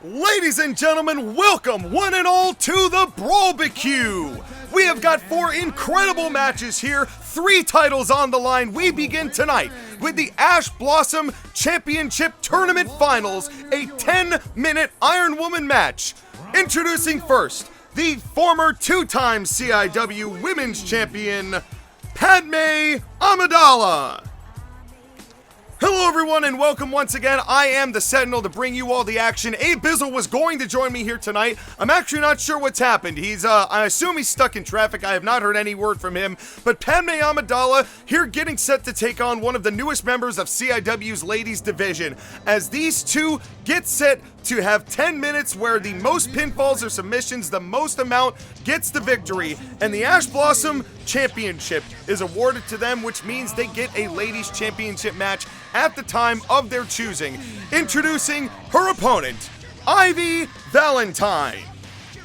Ladies and gentlemen, welcome one and all to the Brawl-B-Cue. We have got 4 incredible matches here, 3 titles on the line. We begin tonight with the Ash Blossom Championship Tournament Finals, a 10-minute Ironwoman match. Introducing first, the former 2-time CIW Women's Champion, Padmé Amidala. Hello everyone and welcome once again. I am the Sentinel to bring you all the action. Abizzle was going to join me here tonight. I'm actually not sure what's happened. I assume he's stuck in traffic. I have not heard any word from him. But Padmé Amidala here getting set to take on one of the newest members of CIW's ladies division. As these two get set to have 10 minutes where the most pinfalls or submissions, the most amount gets the victory. And the Ash Blossom Championship is awarded to them, which means they get a ladies championship match at the time of their choosing. Introducing her opponent, Ivy Valentine.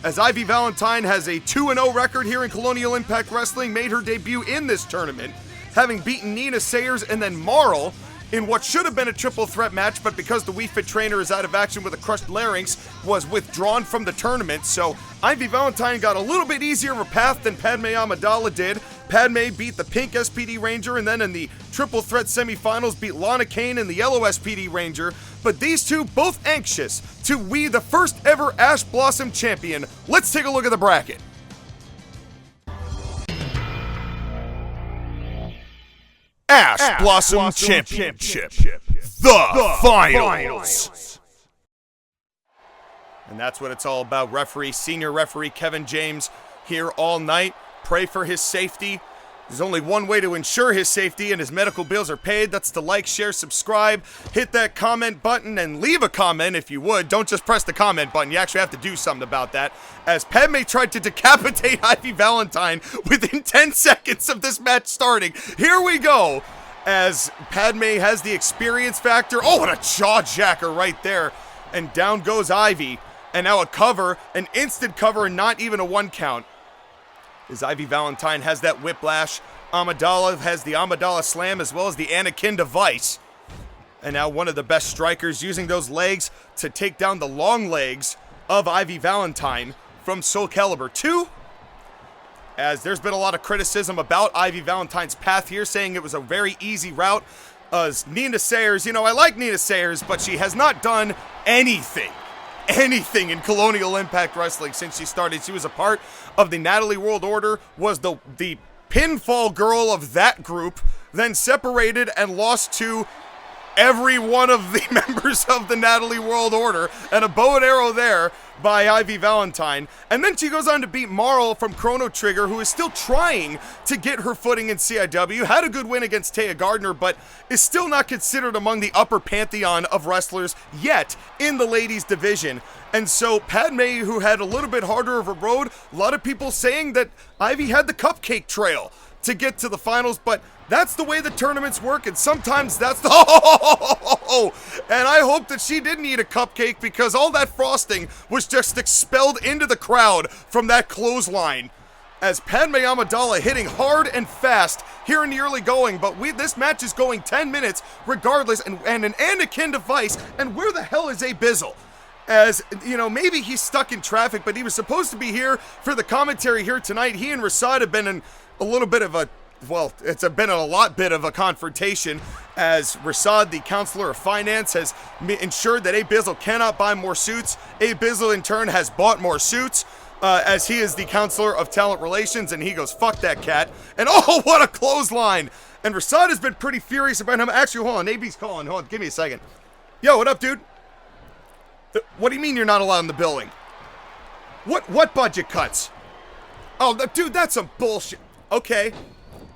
As Ivy Valentine has a 2-0 record here in Colonial Impact Wrestling, made her debut in this tournament, having beaten Nina Sayers and then Marl in what should have been a triple threat match, but because the Wii Fit trainer is out of action with a crushed larynx, was withdrawn from the tournament. So Ivy Valentine got a little bit easier of a path than Padmé Amidala did. Padmé beat the pink SPD Ranger, and then in the triple threat semifinals beat Lana Kane and the yellow SPD Ranger. But these two both anxious to wee the first ever Ash Blossom champion. Let's take a look at the bracket. Ash Blossom Championship, the finals. And that's what it's all about. Senior referee Kevin James here all night. Pray for his safety. There's only one way to ensure his safety and his medical bills are paid. That's to like, share, subscribe, hit that comment button, and leave a comment if you would. Don't just press the comment button. You actually have to do something about that. As Padmé tried to decapitate Ivy Valentine within 10 seconds of this match starting. Here we go. As Padmé has the experience factor. Oh, what a jaw jacker right there. And down goes Ivy. And now a cover, an instant cover, and not even a 1 count. As Ivy Valentine has that whiplash. Amidala has the Amidala slam as well as the Anakin device. And now one of the best strikers using those legs to take down the long legs of Ivy Valentine from Soul Calibur 2. As there's been a lot of criticism about Ivy Valentine's path here, saying it was a very easy route. As Nina Sayers, I like Nina Sayers, but she has not done anything in Colonial Impact Wrestling since she started. She was a part of the Natalie World Order, was the pinfall girl of that group, then separated and lost to every one of the members of the Natalie World Order, and a bow and arrow there by Ivy Valentine. And then she goes on to beat Marl from Chrono Trigger, who is still trying to get her footing in CIW. Had a good win against Taya Gardner, but is still not considered among the upper pantheon of wrestlers yet in the ladies division. And so Padmé, who had a little bit harder of a road, a lot of people saying that Ivy had the cupcake trail to get to the finals, but that's the way the tournaments work, and sometimes that's the and I hope that she didn't eat a cupcake, because all that frosting was just expelled into the crowd from that clothesline. As Padmé Amidala hitting hard and fast here in the early going, but this match is going 10 minutes regardless, and an Anakin device, and where the hell is Abizzle? As, maybe he's stuck in traffic, but he was supposed to be here for the commentary here tonight. He and Rasad have been in a little bit of a, been a lot bit of a confrontation, as Rasad, the counselor of finance, has ensured that Abizzle cannot buy more suits. Abizzle, in turn, has bought more suits, as he is the counselor of talent relations, and he goes, fuck that cat. And oh, what a clothesline! And Rasad has been pretty furious about him. Actually, hold on, AB's calling. Hold on, give me a second. Yo, what up, dude? What do you mean you're not allowed in the building? What budget cuts? Oh, dude, that's some bullshit. Okay.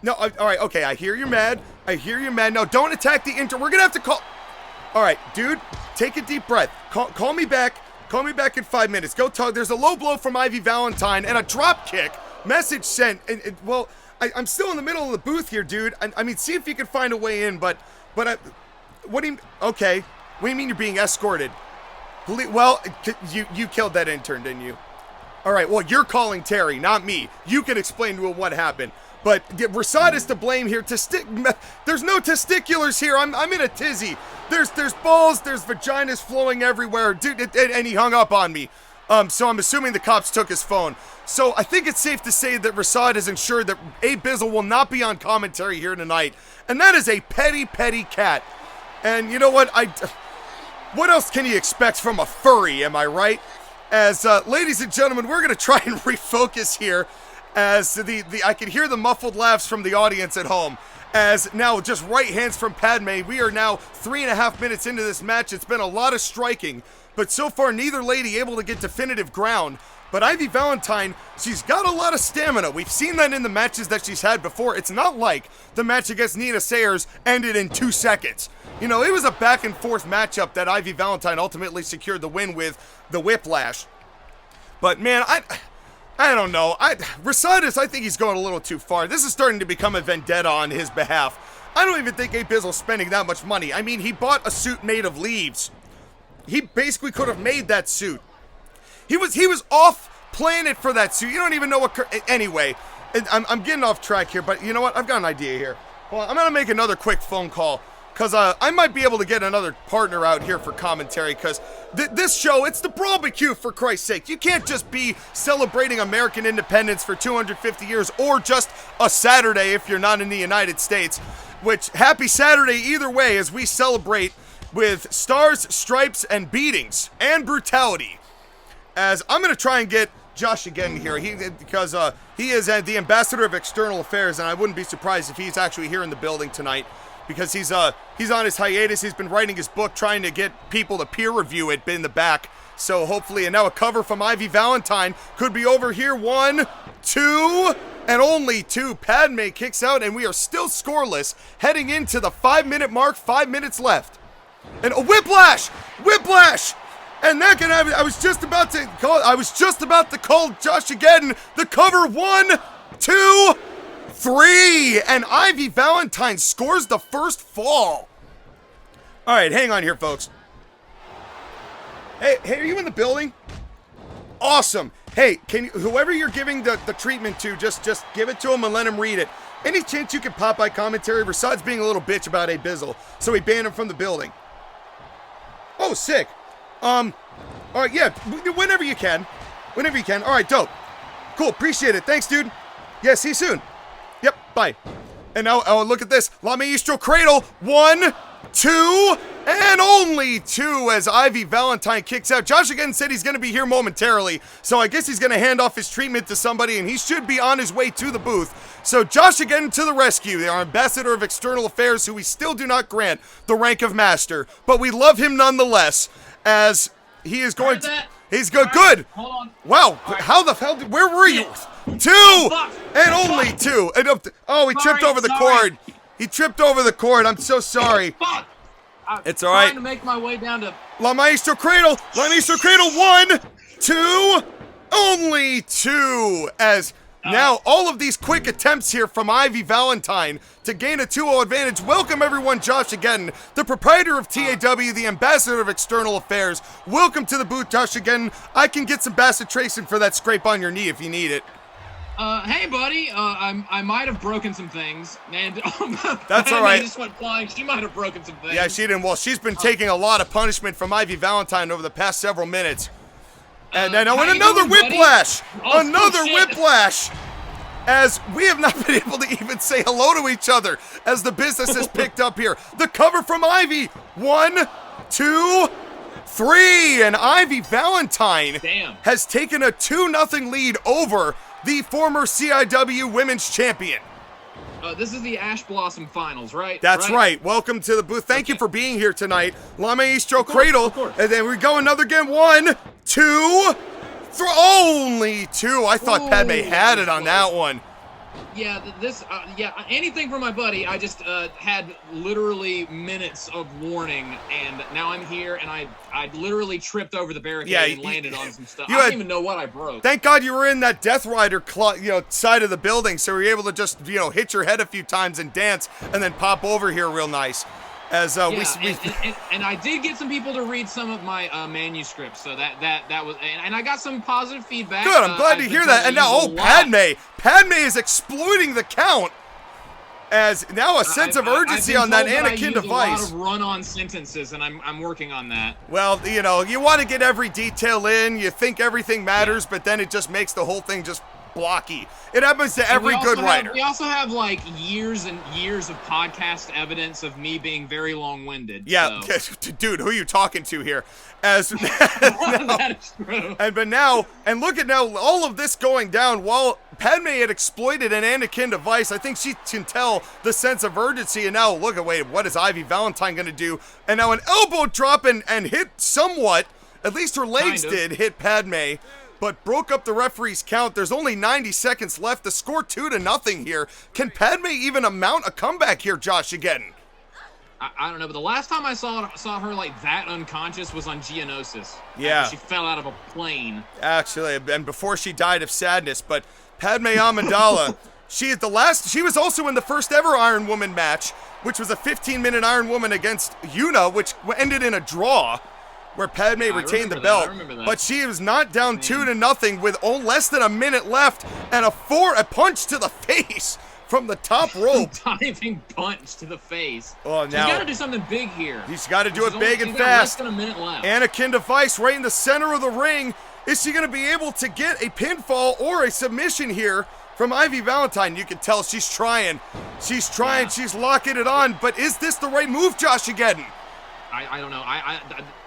No, all right, okay, I hear you're mad. No, don't attack the intern. We're gonna have to call. All right, dude, take a deep breath. Call me back. Call me back in 5 minutes. Go talk. There's a low blow from Ivy Valentine and a drop kick. Message sent. I'm still in the middle of the booth here, dude. I mean, see if you can find a way in, but what do you, okay. What do you mean you're being escorted? Well, you killed that intern, didn't you? All right, well, you're calling Terry, not me. You can explain to him what happened. But Rasad is to blame here. There's no testiculars here. I'm in a tizzy. There's balls, there's vaginas flowing everywhere. Dude, and he hung up on me. So I'm assuming the cops took his phone. So I think it's safe to say that Rasad has ensured that Abizzle will not be on commentary here tonight. And that is a petty, petty cat. And you know what? What else can you expect from a furry, am I right? As, ladies and gentlemen, we're going to try and refocus here as I can hear the muffled laughs from the audience at home. As now, just right hands from Padmé, we are now 3.5 minutes into this match. It's been a lot of striking, but so far neither lady able to get definitive ground. But Ivy Valentine, she's got a lot of stamina. We've seen that in the matches that she's had before. It's not like the match against Nina Sayers ended in 2 seconds. You know, it was a back and forth matchup that Ivy Valentine ultimately secured the win with the whiplash. But man, I don't know. Rasadis, I think he's going a little too far. This is starting to become a vendetta on his behalf. I don't even think Abizzle's spending that much money. I mean, he bought a suit made of leaves. He basically could have made that suit. He was off planet for that suit. You don't even know what... Anyway, I'm getting off track here, but you know what? I've got an idea here. Well, I'm going to make another quick phone call, because I might be able to get another partner out here for commentary, because this show, it's the Brawl-B-Cue, for Christ's sake. You can't just be celebrating American independence for 250 years, or just a Saturday if you're not in the United States. Which, happy Saturday either way, as we celebrate with stars, stripes, and beatings, and brutality. As I'm going to try and get JOSHAGEDDON here, because he is the ambassador of external affairs, and I wouldn't be surprised if he's actually here in the building tonight, because he's on his hiatus. He's been writing his book, trying to get people to peer review it in the back. So hopefully, and now a cover from Ivy Valentine could be over here. 1, 2, and only 2. Padmé kicks out, and we are still scoreless, heading into the 5-minute mark. 5 minutes left, and a whiplash, and that can happen. I was just about to call JOSHAGEDDON the cover. 1, 2, 3, and Ivy Valentine scores the first fall. All right, hang on here, folks. Hey, are you in the building? Awesome. Hey, whoever you're giving the treatment to, just give it to him and let him read it. Any chance you can pop by commentary? Rasad's being a little bitch about Abizzle, so he banned him from the building. Oh, sick. All right, yeah, whenever you can. All right, dope. Cool, appreciate it. Thanks, dude. Yeah, see you soon. Yep, bye. And now, oh, look at this. La Maestro Cradle. 1, 2, and only 2 as Ivy Valentine kicks out. JOSHAGEDDON said he's going to be here momentarily, so I guess he's going to hand off his treatment to somebody, and he should be on his way to the booth. So JOSHAGEDDON to the rescue. Our ambassador of external affairs, who we still do not grant the rank of master, but we love him nonetheless, as he is going to... He's good. Right, good. hold on. Wow. Right. How the hell? Where were you? 2 and only 2. And, oh, he tripped over the cord. He tripped over the cord. I'm so sorry. Fuck. It's all right. Trying to make my way down to La Maestro Cradle. 1, 2, only 2. As now all of these quick attempts here from Ivy Valentine to gain a 2-0 advantage. Welcome everyone, JOSHAGEDDON, the proprietor of TAW, the ambassador of external affairs. Welcome to the booth, JOSHAGEDDON. I can get some bacitracin for that scrape on your knee if you need it. Hey buddy, I might have broken some things, and that's all right. Just went flying. She might have broken some things. Yeah, she didn't. Well, she's been taking a lot of punishment from Ivy Valentine over the past several minutes. And then another whiplash! Another whiplash! As we have not been able to even say hello to each other as the business has picked up here. The cover from Ivy. 1, 2, 3. And Ivy Valentine has taken a 2-0 lead over the former CIW Women's Champion. This is the Ash Blossom Finals, right? That's right. Welcome to the booth. Thank you for being here tonight. La Maestro Cradle. And then we go another game. 1, 2, 3. Only 2. I thought Padmé had it on that one. Yeah, anything from my buddy. I just had literally minutes of warning, and now I'm here, and I literally tripped over the barricade and landed on some stuff. I don't even know what I broke. Thank God you were in that Death Rider side of the building, so you were able to just hit your head a few times and dance, and then pop over here real nice. As and I did get some people to read some of my manuscripts, so that was, and I got some positive feedback. Good, I'm glad to hear that. And now, Padmé is exploiting the count. As now a sense of urgency on that Anakin device. A lot of run-on sentences, and I'm working on that. Well, you know, you want to get every detail in. You think everything matters, but then it just makes the whole thing just blocky. It happens to every good writer. We also have like years and years of podcast evidence of me being very long-winded. Yeah, so. Dude, who are you talking to here? That is true. And look at now all of this going down while Padmé had exploited an Anakin device. I think she can tell the sense of urgency. And now look at what is Ivy Valentine going to do? And now an elbow drop and hit somewhat. At least her legs did hit Padmé, but broke up the referee's count. There's only 90 seconds left. The score 2-0 here. Can Padmé even mount a comeback here, JOSHAGEDDON? I don't know, but the last time I saw her like that unconscious was on Geonosis. Yeah. She fell out of a plane. Actually, and before she died of sadness. But Padmé Amidala, she was also in the first ever Ironwoman match, which was a 15-minute Ironwoman against Yuna, which ended in a draw, where Padmé retained the belt. But she was not down 2-0 with less than a minute left, and a punch to the face from the top rope. Diving punch to the face. Oh, now she's got to do something big here. He's got to do it big and fast. Less than a minute left. Anakin device right in the center of the ring. Is she going to be able to get a pinfall or a submission here from Ivy Valentine? You can tell she's trying. She's trying. Yeah. She's locking it on. But is this the right move, JOSHAGEDDON? I don't know.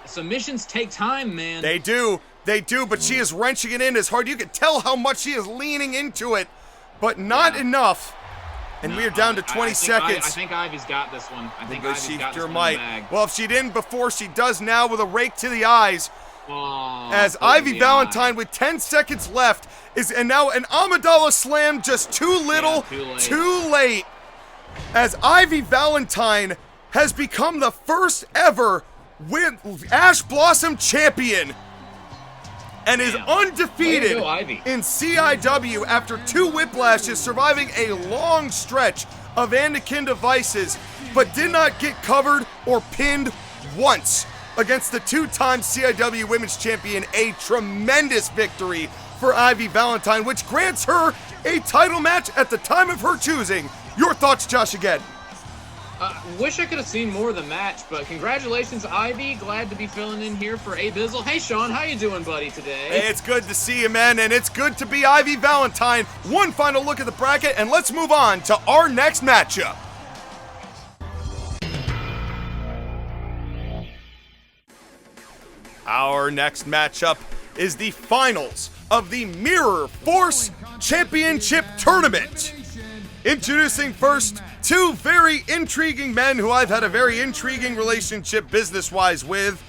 Submissions take time, man. They do. But she is wrenching it in as hard. You can tell how much she is leaning into it, but not enough. And we are down to 20 seconds. I think Ivy's got this one. I think Ivy's got this one in the bag. Well, if she didn't before, she does now with a rake to the eyes. Oh, as Ivy Valentine with 10 seconds left and now an Amidala slam just too little, too late. As Ivy Valentine has become the first ever Ash Blossom champion and is undefeated in CIW after 2 whiplashes, surviving a long stretch of Anakin devices, but did not get covered or pinned once against the 2-time CIW Women's Champion. A tremendous victory for Ivy Valentine, which grants her a title match at the time of her choosing. Your thoughts, JOSHAGEDDON? Wish I could have seen more of the match, but congratulations, Ivy. Glad to be filling in here for Abizzle. Hey, Sean, how you doing, buddy, today? Hey, it's good to see you, man, and it's good to be Ivy Valentine. One final look at the bracket, and let's move on to our next matchup. Our next matchup is the finals of the Mirror Force Championship Tournament. Introducing first 2 very intriguing men who I've had a very intriguing relationship business-wise with.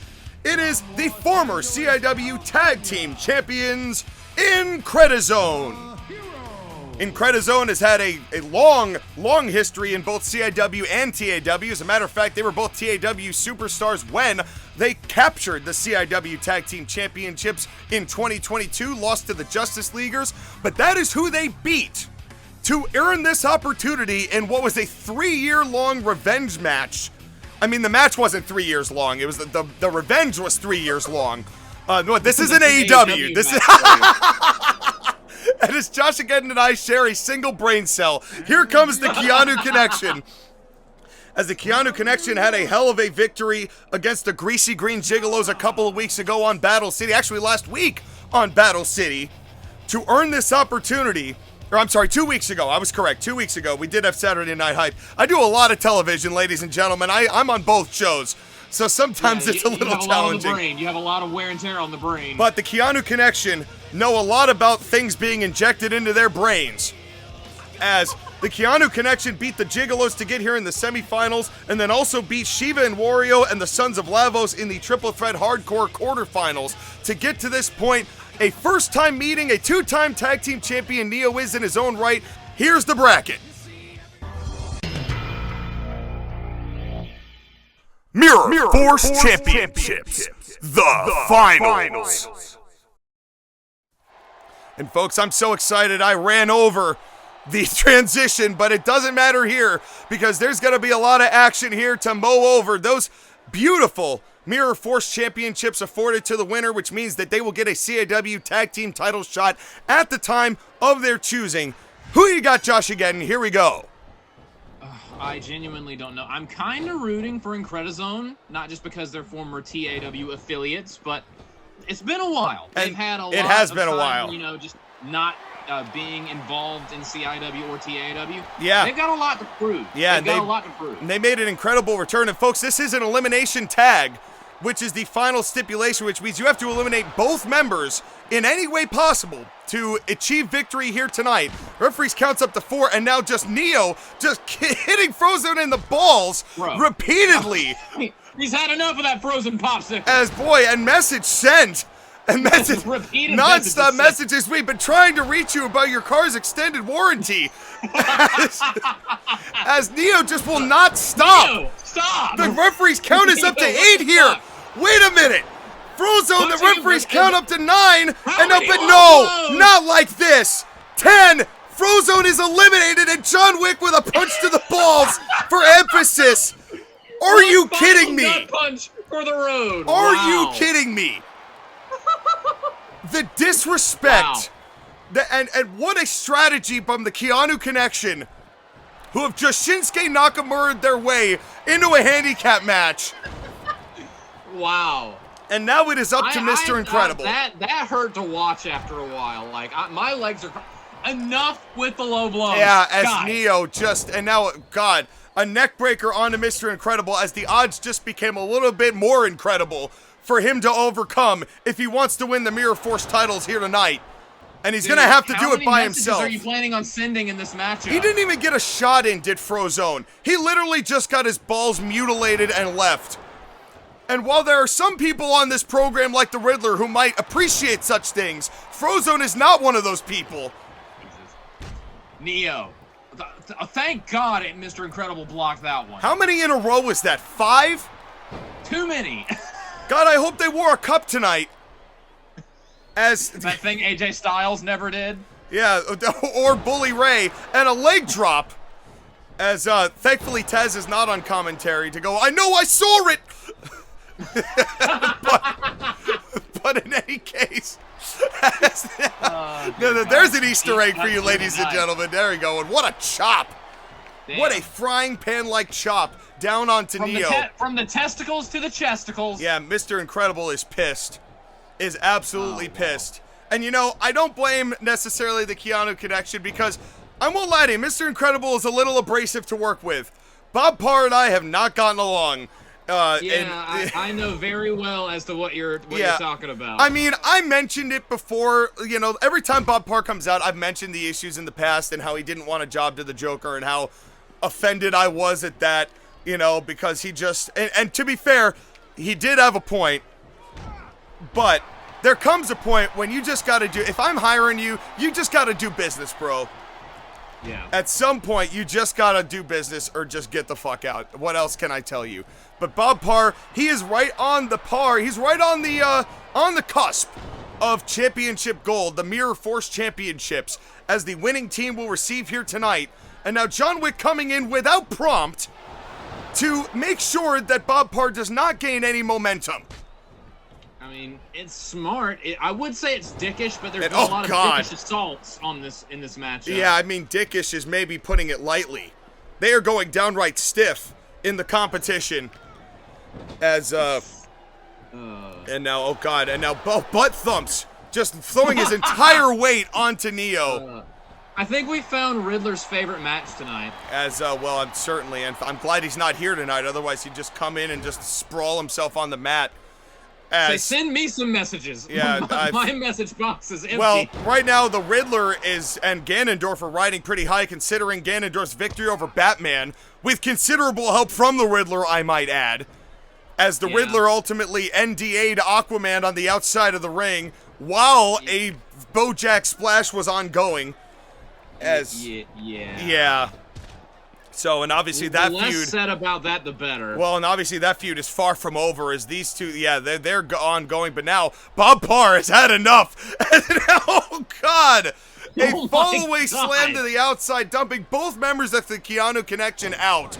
It is the former CIW Tag Team Champions, IncrediZone. IncrediZone has had a long history in both CIW and TAW. As a matter of fact, they were both TAW superstars when they captured the CIW Tag Team Championships in 2022, lost to the Justice Leaguers, but that is who they beat to earn this opportunity in what was a 3-year-long revenge match. I mean, the match wasn't 3 years long. It was the revenge was 3 years long. No, this is an AEW. This is. And as JOSHAGEDDON and I share a single brain cell, here comes the Keanu Konnection. As the Keanu Konnection had a hell of a victory against the Greasy Green Gigolos a couple of weeks ago on Battle City, actually last week on Battle City, to earn this opportunity. Or I'm sorry, 2 weeks ago. I was correct. 2 weeks ago, we did have Saturday Night Hype. I do a lot of television, ladies and gentlemen. I'm on both shows, so sometimes it's a little challenging. You have a lot of wear and tear on the brain. But the Keanu Konnection know a lot about things being injected into their brains. As the Keanu Konnection beat the Gigolos to get here in the semifinals, and then also beat Shiva and Wario and the Sons of Lavos in the Triple Threat Hardcore quarterfinals to get to this point. A first-time meeting, a 2-time tag team champion Neo is in his own right. Here's the bracket. Mirror Force Championships, the finals. And folks, I'm so excited I ran over the transition, but it doesn't matter here because there's going to be a lot of action here to mow over those beautiful Mirror Force Championships afforded to the winner, which means that they will get a CIW Tag Team title shot at the time of their choosing. Who you got, JOSHAGEDDON? Here we go. I genuinely don't know. I'm kind of rooting for IncrediZone, not just because they're former TAW affiliates, but it's been a while. They've had a lot of time, you know, just not being involved in CIW or TAW. Yeah. They've got a lot to prove. Yeah, they've got a lot to prove. And they made an incredible return. And folks, this is an elimination tag, which is the final stipulation, which means you have to eliminate both members in any way possible to achieve victory here tonight. Referees counts up to 4, and now just Neo just hitting Frozone in the balls repeatedly. He's had enough of that frozen popsicle. As boy, and message sent. And message, non-stop messages. We've been trying to reach you about your car's extended warranty. As Neo just will not stop. Neo, stop. The referee's count is up to 8 here. Wait a minute. Frozone, the referees count up to 9. And up, but no, not like this. 10. Frozone is eliminated, and John Wick with a punch to the balls for emphasis. Are you kidding me? Punch for the road. Are you kidding me? The disrespect, and what a strategy from the Keanu Konnection, who have just Shinsuke Nakamura'd their way into a handicap match. Wow. And now it is up to Mr. Incredible. That hurt to watch after a while. Like, my legs are... Enough with the low blows. Yeah, as Neo just... And now, God, a neck breaker onto Mr. Incredible as the odds just became a little bit more incredible for him to overcome if he wants to win the Mirror Force titles here tonight. And he's going to have to do it by himself. How many messages are you planning on sending in this matchup? He didn't even get a shot in, did Frozone. He literally just got his balls mutilated and left. And while there are some people on this program like the Riddler who might appreciate such things, Frozone is not one of those people. Neo. Thank God Mr. Incredible blocked that one. How many in a row was that? 5? Too many. God, I hope they wore a cup tonight. As that thing AJ Styles never did. Yeah, or Bully Ray, and a leg drop. As thankfully Tez is not on commentary to go, I know I saw it. but in any case, there's an Easter egg for you, ladies and gentlemen. There you go. And what a chop. Damn. What a frying pan-like chop down onto Neo. From the testicles to the chesticles. Yeah, Mr. Incredible is pissed. Is absolutely pissed. And you know, I don't blame necessarily the Keanu Konnection because I won't lie to you, Mr. Incredible is a little abrasive to work with. Bob Parr and I have not gotten along. I know very well as to what you're talking about. I mean, I mentioned it before. You know, every time Bob Parr comes out, I've mentioned the issues in the past and how he didn't want a job to the Joker and how offended I was at that. You know, because he just and to be fair, he did have a point. But there comes a point when you just got to do. If I'm hiring you, you just got to do business, bro. Yeah. At some point, you just got to do business or just get the fuck out. What else can I tell you? But Bob Parr, he is right on the par. He's right on the cusp of championship gold, the Mirror Force Championships, as the winning team will receive here tonight. And now John Wick coming in without prompt to make sure that Bob Parr does not gain any momentum. I mean, it's smart. I would say it's dickish, but there's a lot of dickish assaults on in this matchup. Yeah, I mean, dickish is maybe putting it lightly. They are going downright stiff in the competition. As and now, oh God, and now butt thumps, just throwing his entire weight onto Neo. I think we found Riddler's favorite match tonight. As well, I'm glad he's not here tonight. Otherwise, he'd just come in and just sprawl himself on the mat. They send me some messages. Yeah, my message box is empty. Well, right now the Riddler and Ganondorf are riding pretty high, considering Ganondorf's victory over Batman, with considerable help from the Riddler, I might add. As the Riddler ultimately NDA'd Aquaman on the outside of the ring while a Bojack splash was ongoing. Yeah. So, and obviously that feud... The less said about that, the better. Well, and obviously that feud is far from over as these two, they're ongoing. But now, Bob Parr has had enough. Oh, God. A fall-away slam to the outside, dumping both members of the Keanu Konnection out.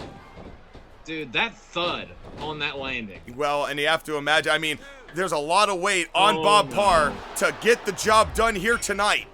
Dude, that thud on that landing. Well, and you have to imagine, I mean, there's a lot of weight on Bob Parr to get the job done here tonight.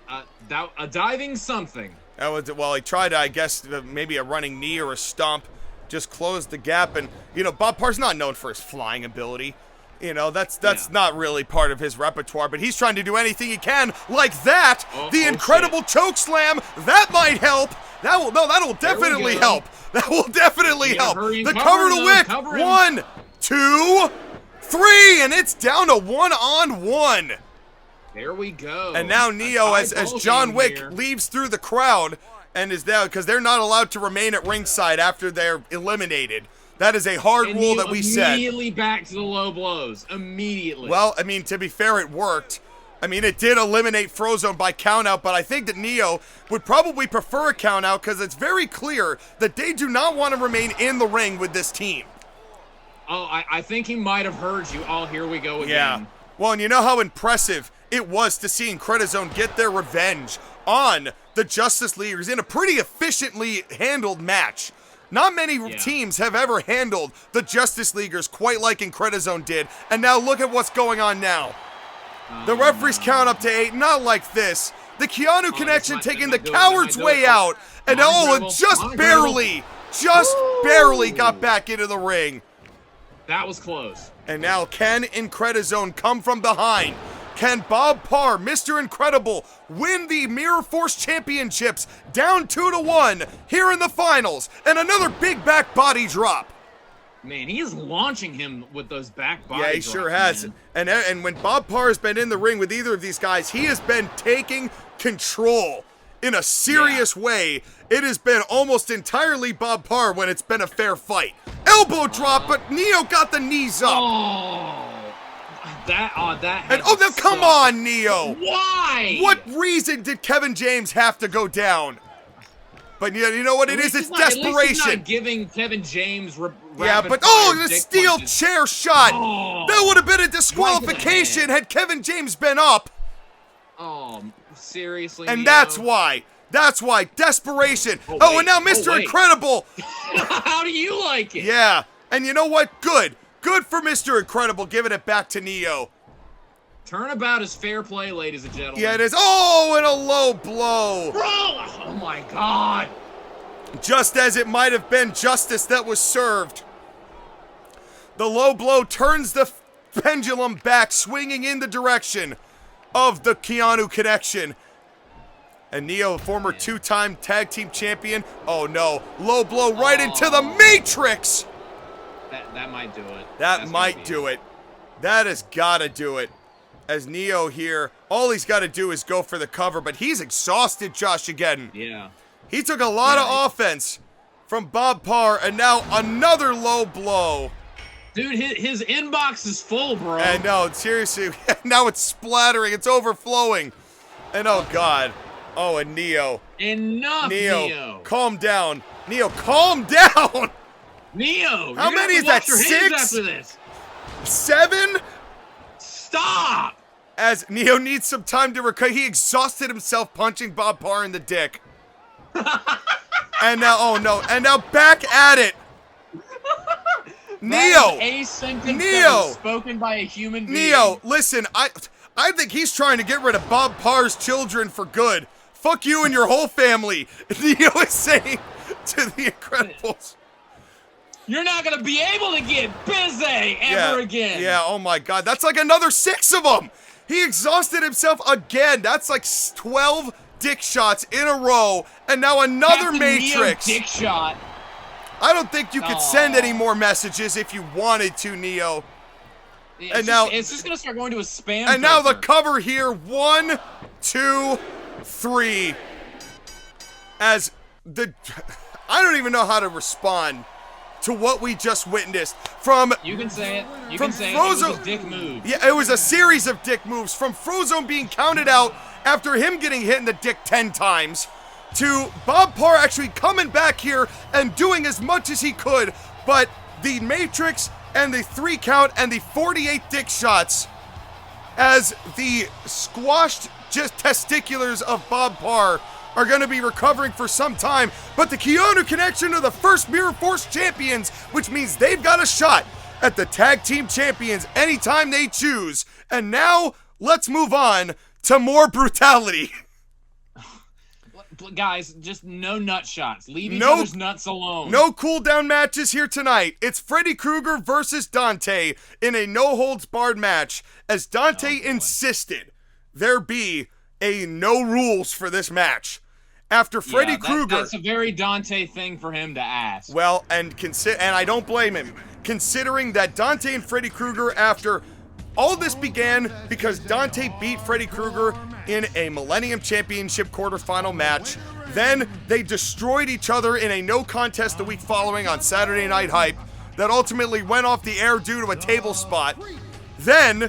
A diving something. That was, well, he tried, I guess, maybe a running knee or a stomp, just closed the gap. And, you know, Bob Parr's not known for his flying ability. You know, that's not really part of his repertoire, but he's trying to do anything he can, like that. The incredible choke slam, that might help. That'll definitely help. That will definitely help. The cover to Wick. 1, 2, 3, and it's down to 1-on-1. There we go. And now Neo, as John Wick leaves through the crowd and is down, because they're not allowed to remain at ringside after they're eliminated. That is a hard rule that we set. Immediately back to the low blows. Immediately. Well, I mean, to be fair, it worked. I mean, it did eliminate Frozone by countout, but I think that Neo would probably prefer a countout because it's very clear that they do not want to remain in the ring with this team. Oh, I think he might have heard you. Oh, here we go again. Yeah. Well, and you know how impressive it was to see IncrediZone get their revenge on the Justice Leaguers in a pretty efficiently handled match. Not many teams have ever handled the Justice Leaguers quite like IncrediZone did, and now look at what's going on now. The referees count up to 8, not like this. The Keanu Konnection taking the coward's way out, and just barely got back into the ring. That was close. And now can IncrediZone come from behind? Can Bob Parr, Mr. Incredible, win the Mirror Force Championships down 2-1 here in the finals? And another big back body drop. Man, he is launching him with those back body drops. Yeah, he sure has. And when Bob Parr has been in the ring with either of these guys, he has been taking control in a serious way. It has been almost entirely Bob Parr when it's been a fair fight. Elbow drop, but Neo got the knees up. Now come on, Neo. Why? What reason did Kevin James have to go down? But you know what it is? It's desperation. At least he's not giving Kevin James the steel chair shot. That would have been a disqualification had Kevin James been up. Oh, seriously, And Neo? That's why. Desperation. And now Mr. Incredible. How do you like it? Yeah. And you know what? Good for Mr. Incredible giving it back to Neo. Turnabout is fair play, ladies and gentlemen. Yeah, it is. Oh, and a low blow. Bro! Oh my God. Just as it might have been justice that was served. The low blow turns the pendulum back, swinging in the direction of the Keanu Konnection. And Neo, former two-time tag team champion. Oh no, low blow right into the Matrix. That might do it. That might do it. That has got to do it. As Neo here, all he's got to do is go for the cover, but he's exhausted, JOSHAGEDDON. Yeah. He took a lot of offense from Bob Parr, and now another low blow. Dude, his inbox is full, bro. And no, seriously, now it's splattering, it's overflowing. And oh God. Oh, and Neo. Enough, Neo. Calm down. Neo, calm down. Neo, how many is that? 6? After this. 7? Stop. As Neo needs some time to recover, he exhausted himself punching Bob Parr in the dick. And now, oh no, and now back at it. Neo. A sentence that was spoken by a human being. Neo, listen, I think he's trying to get rid of Bob Parr's children for good. Fuck you and your whole family. Neo is saying to the Incredibles. You're not going to be able to get busy ever again. Yeah, oh my God. That's like another 6 of them. He exhausted himself again. That's like 12 dick shots in a row. And now another Matrix. Neo dick shot. I don't think you could send any more messages if you wanted to, Neo. It's just going to start going to a spam And now the cover here. 1, 2, 3. As the... I don't even know how to respond to what we just witnessed from... You can say it. You from can say Frozone, it. It was a dick move. Yeah, it was a series of dick moves. From Frozone being counted out after him getting hit in the dick 10 times, to Bob Parr actually coming back here and doing as much as he could, but the Matrix and the 3 count and the 48 dick shots as the squashed just testiculars of Bob Parr are going to be recovering for some time, but the Keanu Konnection are the first Mirror Force champions, which means they've got a shot at the tag team champions anytime they choose. And now, let's move on to more brutality. Guys, just no nut shots. Leave each other's nuts alone. No cooldown matches here tonight. It's Freddy Krueger versus Dante in a no-holds-barred match, as Dante insisted there be a no rules for this match. After Freddy Krueger... That's a very Dante thing for him to ask. Well, and I don't blame him, considering that Dante and Freddy Krueger, after all this began because Dante beat Freddy Krueger in a Millennium Championship quarterfinal match. Then they destroyed each other in a no contest the week following on Saturday Night Hype that ultimately went off the air due to a table spot. Then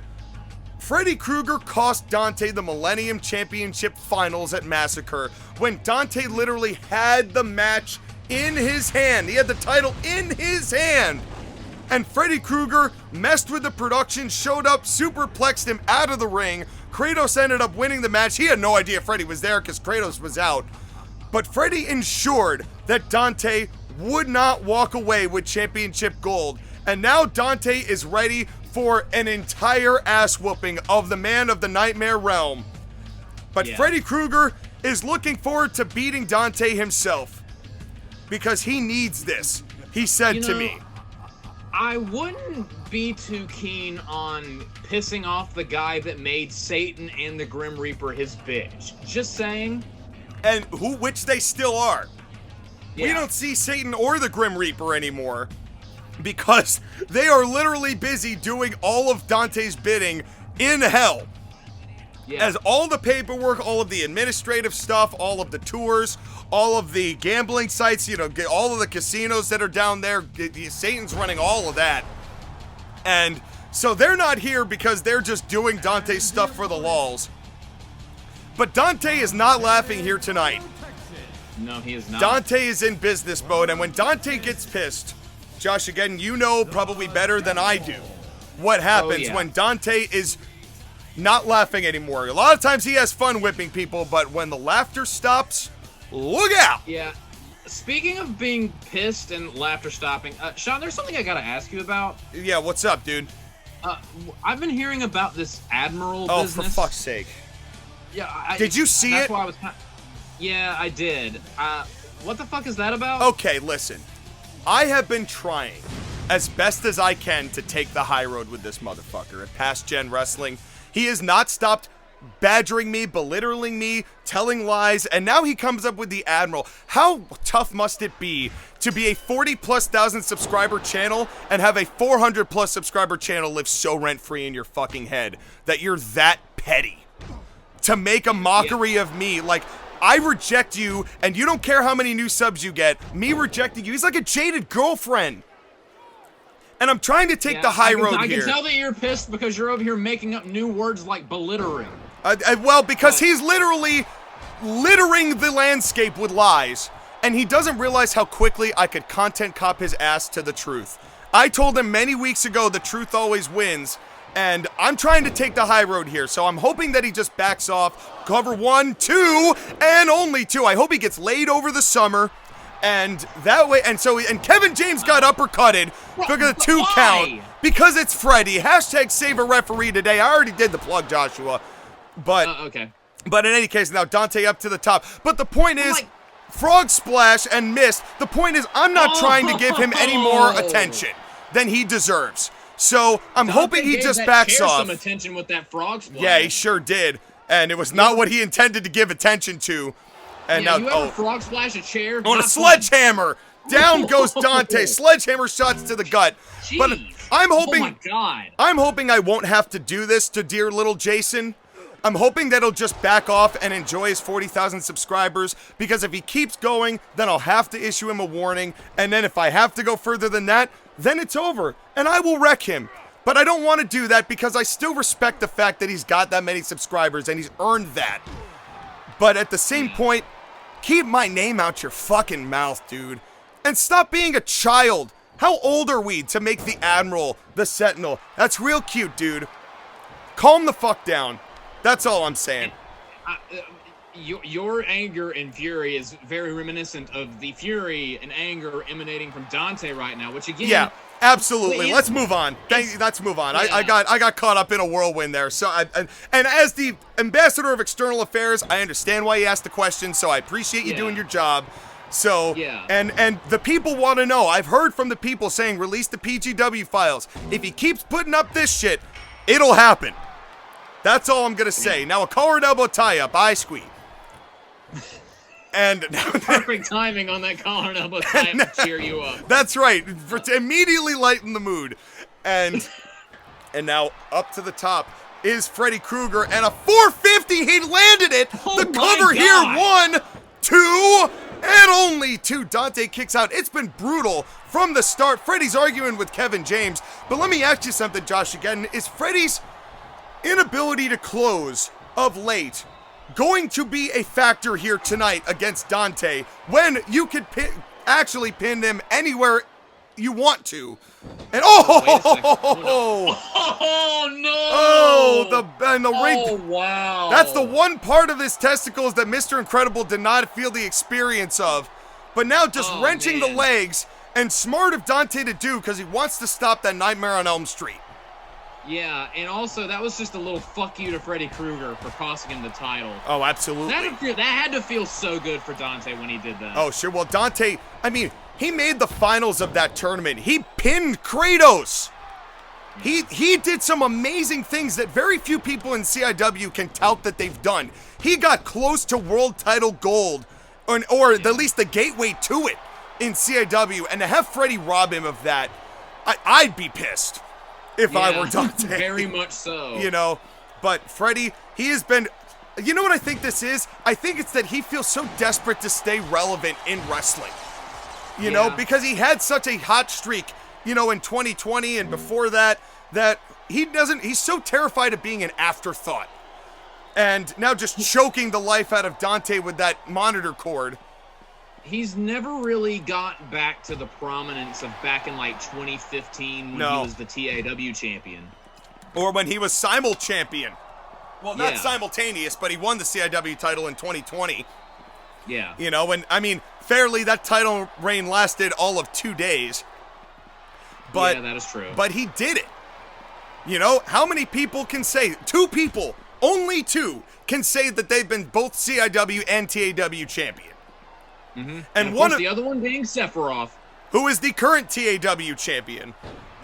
Freddy Krueger cost Dante the Millennium Championship finals at Massacre when Dante literally had the match in his hand. He had the title in his hand. And Freddy Krueger messed with the production, showed up, superplexed him out of the ring. Kratos ended up winning the match. He had no idea Freddy was there because Kratos was out. But Freddy ensured that Dante would not walk away with championship gold. And now Dante is ready for an entire ass whooping of the man of the Nightmare Realm. But Freddy Krueger is looking forward to beating Dante himself because he needs this. He said to me, I wouldn't be too keen on pissing off the guy that made Satan and the Grim Reaper his bitch. Just saying. And which they still are. We don't see Satan or the Grim Reaper anymore because they are literally busy doing all of Dante's bidding in hell. As all the paperwork, all of the administrative stuff, all of the tours, all of the gambling sites, all of the casinos that are down there, Satan's running all of that. And so they're not here because they're just doing Dante's stuff for the lulz. But Dante is not laughing here tonight. No, he is not. Dante is in business mode, and when Dante gets pissed, Josh, again, you know probably better than I do what happens when Dante is not laughing anymore. A lot of times he has fun whipping people, but when the laughter stops, look out! Yeah. Speaking of being pissed and laughter stopping, Sean, there's something I gotta ask you about. Yeah, what's up, dude? I've been hearing about this Admiral business. Oh, for fuck's sake. Yeah, did you see it? That's why I was Yeah, I did. What the fuck is that about? Okay, listen. I have been trying as best as I can to take the high road with this motherfucker at Past Gen Wrestling. He has not stopped badgering me, belittling me, telling lies, and now he comes up with the Admiral. How tough must it be to be a 40,000+ subscriber channel and have a 400+ subscriber channel live so rent-free in your fucking head that you're that petty to make a mockery of me? Like, I reject you, and you don't care how many new subs you get. Me rejecting you, he's like a jaded girlfriend. And I'm trying to take the high road here. I can tell that you're pissed because you're over here making up new words like belittering. Well, because he's literally littering the landscape with lies. And he doesn't realize how quickly I could content cop his ass to the truth. I told him many weeks ago the truth always wins. And I'm trying to take the high road here. So I'm hoping that he just backs off. Cover 1, 2, and only 2. I hope he gets laid over the summer. And that way, and Kevin James got uppercutted for the 2 count because it's Freddy. Hashtag save a referee today. I already did the plug, Joshua. But okay. But in any case, now Dante up to the top. But the point is, frog splash and missed. The point is, I'm not trying to give him any more attention than he deserves. So I'm hoping he just backs off. Some attention with that frog splash. Yeah, he sure did, and it was not what he intended to give attention to. And now, you ever frog splash a chair? On a sledgehammer! Down goes Dante. Sledgehammer shots to the gut. Jeez. But I'm hoping. Oh my God. I'm hoping I won't have to do this to dear little Jason. I'm hoping that he'll just back off and enjoy his 40,000 subscribers, because if he keeps going, then I'll have to issue him a warning, and then if I have to go further than that, then it's over, and I will wreck him. But I don't want to do that because I still respect the fact that he's got that many subscribers, and he's earned that. But at the same point, keep my name out your fucking mouth, dude. And stop being a child. How old are we to make the Admiral the Sentinel? That's real cute, dude. Calm the fuck down. That's all I'm saying. Your anger and fury is very reminiscent of the fury and anger emanating from Dante right now, which again... Yeah, absolutely. Let's move on. Let's move on. Yeah. I got caught up in a whirlwind there. So and as the ambassador of external affairs, I understand why you asked the question, so I appreciate you doing your job. So, and the people want to know. I've heard from the people saying, release the PGW files. If he keeps putting up this shit, it'll happen. That's all I'm going to say. Now, a collar and elbow tie-up. I squeeze. And perfect timing on that collar and elbow tie-up to cheer you up. That's right. To immediately lighten the mood. And now, up to the top is Freddy Krueger. And a 450. He landed it. Oh, the cover here. 1, 2... and only 2. Dante kicks out. It's been brutal from the start. Freddy's arguing with Kevin James. But let me ask you something, JOSHAGEDDON. Is Freddy's inability to close of late going to be a factor here tonight against Dante when you could actually pin him anywhere you want to? And wow. That's the one part of his testicles that Mr. Incredible did not feel the experience of. But now just wrenching the legs, and smart of Dante to do because he wants to stop that Nightmare on Elm Street. Yeah, and also that was just a little fuck you to Freddy Krueger for costing him the title. Oh, absolutely. That had to feel so good for Dante when he did that. Oh, sure. Well, Dante, I mean, he made the finals of that tournament. He pinned Kratos. He did some amazing things that very few people in CIW can tout that they've done. He got close to world title gold, or at least the gateway to it in CIW, and to have Freddy rob him of that, I'd be pissed if I were Dante. Very much so. You know, but Freddy, he has been... You know what I think this is? I think it's that he feels so desperate to stay relevant in wrestling. You know, because he had such a hot streak, you know, in 2020 and before that he's so terrified of being an afterthought. And now just choking the life out of Dante with that monitor cord. He's never really got back to the prominence of back in like 2015 when he was the TIW champion. Or when he was simul-champion. Well, not simultaneous, but he won the CIW title in 2020. Yeah. You know, and I mean, fairly, that title reign lasted all of 2 days. But, yeah, that is true. But he did it. You know, how many people can say, 2 people, only 2, can say that they've been both CIW and TAW champion? Mm-hmm. And one of the other one being Sephiroth, who is the current TAW champion.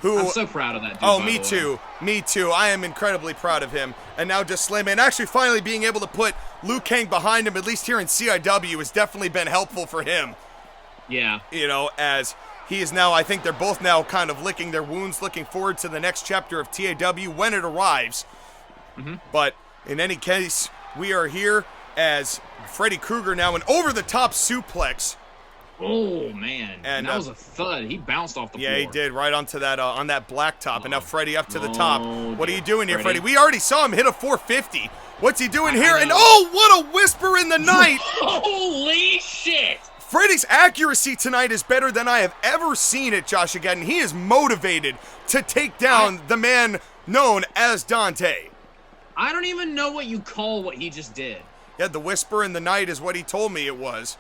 I'm so proud of that dude. Oh, me too. Me too. I am incredibly proud of him. And now just Slim, and actually finally being able to put Liu Kang behind him, at least here in CIW, has definitely been helpful for him. Yeah. You know, as he is now, I think they're both now kind of licking their wounds, looking forward to the next chapter of TAW when it arrives. Mm-hmm. But in any case, we are here as Freddy Krueger now, an over-the-top suplex. Oh, man. And that was a thud. He bounced off the floor. Yeah, he did, right onto that, on that blacktop. And now Freddy up to the top. What are you doing here, Freddy? We already saw him hit a 450. What's he doing here? And oh, what a whisper in the night. Holy shit. Freddy's accuracy tonight is better than I have ever seen it, JOSHAGEDDON. He is motivated to take down the man known as Dante. I don't even know what you call what he just did. Yeah, the whisper in the night is what he told me it was.